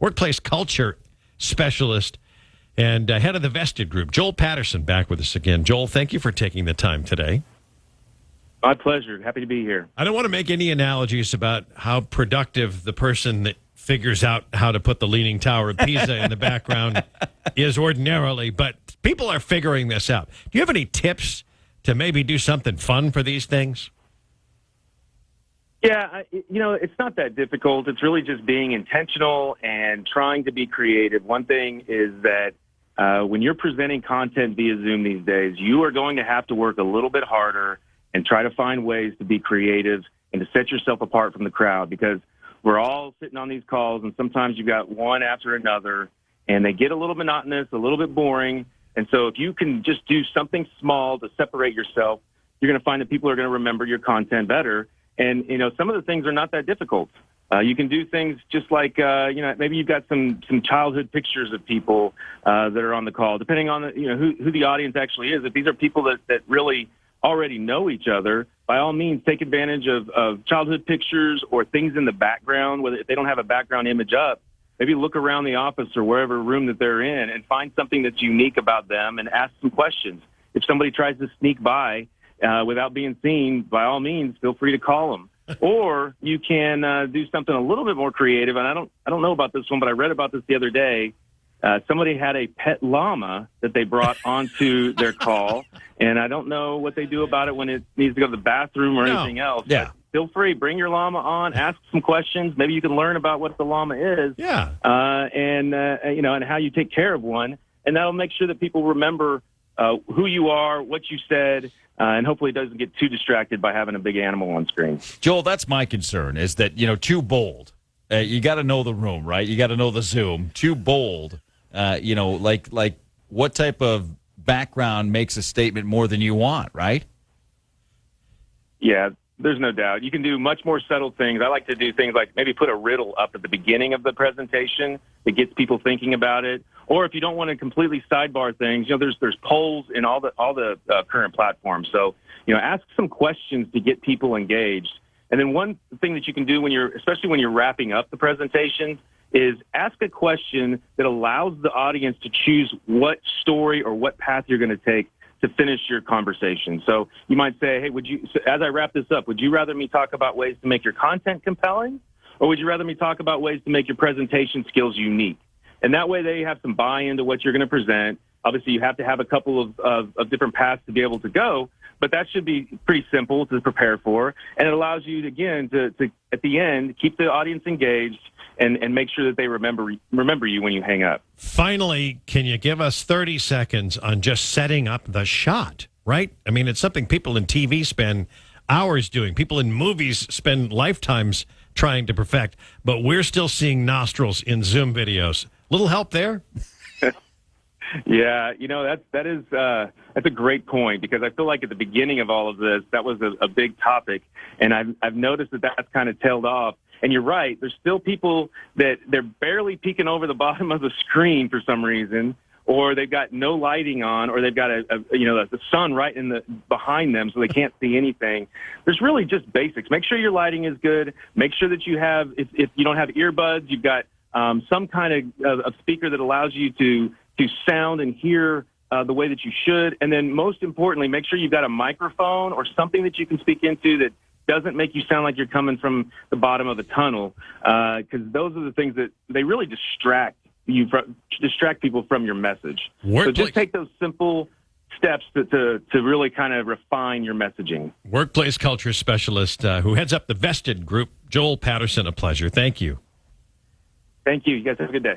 workplace culture specialist and head of the Vested Group. Joel Patterson back with us again. Joel, thank you for taking the time today. My pleasure. Happy to be here. I don't want to make any analogies about how productive the person that figures out how to put the Leaning Tower of Pisa in the background is ordinarily, but people are figuring this out. Do you have any tips to maybe do something fun for these things? Yeah, it's not that difficult. It's really just being intentional and trying to be creative. One thing is that when you're presenting content via Zoom these days, you are going to have to work a little bit harder and try to find ways to be creative and to set yourself apart from the crowd, because we're all sitting on these calls and sometimes you've got one after another and they get a little monotonous, a little bit boring. And so if you can just do something small to separate yourself, you're going to find that people are going to remember your content better. And, some of the things are not that difficult. You can do things just like, maybe you've got some childhood pictures of people that are on the call, depending on who the audience actually is. If these are people that really already know each other, by all means, take advantage of childhood pictures or things in the background. Whether if they don't have a background image up, maybe look around the office or wherever room that they're in and find something that's unique about them and ask some questions. If somebody tries to sneak by without being seen, by all means, feel free to call them. Or you can do something a little bit more creative. And I don't know about this one, but I read about this the other day. Somebody had a pet llama that they brought onto their call, and I don't know what they do about it when it needs to go to the bathroom or anything else. Yeah. But feel free, bring your llama on, ask some questions. Maybe you can learn about what the llama is, and how you take care of one, and that'll make sure that people remember who you are, what you said, and hopefully it doesn't get too distracted by having a big animal on screen. Joel, that's my concern, is that, too bold. You got to know the room, right? You got to know the Zoom. Too bold. Like what type of background makes a statement more than you want, right? Yeah, there's no doubt. You can do much more subtle things. I like to do things like maybe put a riddle up at the beginning of the presentation that gets people thinking about it. Or if you don't want to completely sidebar things, there's polls in all the current platforms. So, ask some questions to get people engaged. And then one thing that you can do especially when you're wrapping up the presentation, is ask a question that allows the audience to choose what story or what path you're going to take to finish your conversation. So you might say, hey, as I wrap this up, would you rather me talk about ways to make your content compelling, or would you rather me talk about ways to make your presentation skills unique? And that way they have some buy-in to what you're going to present. Obviously, you have to have a couple of different paths to be able to go, but that should be pretty simple to prepare for. And it allows you, again, to at the end, keep the audience engaged and make sure that they remember you when you hang up. Finally, can you give us 30 seconds on just setting up the shot, right? I mean, it's something people in TV spend hours doing. People in movies spend lifetimes trying to perfect, but we're still seeing nostrils in Zoom videos. Little help there? Yeah, that's a great point, because I feel like at the beginning of all of this, that was a big topic, and I've noticed that that's kind of tailed off. And you're right, there's still people that they're barely peeking over the bottom of the screen for some reason, or they've got no lighting on, or they've got the sun right behind them so they can't see anything. There's really just basics. Make sure your lighting is good. Make sure that you have, if you don't have earbuds, you've got some kind of speaker that allows you to sound and hear the way that you should. And then most importantly, make sure you've got a microphone or something that you can speak into that doesn't make you sound like you're coming from the bottom of a tunnel, because those are the things that they really distract people from your message. So just take those simple steps to really kind of refine your messaging. Workplace culture specialist who heads up the Vested Group, Joel Patterson, a pleasure. Thank you. Thank you. You guys have a good day.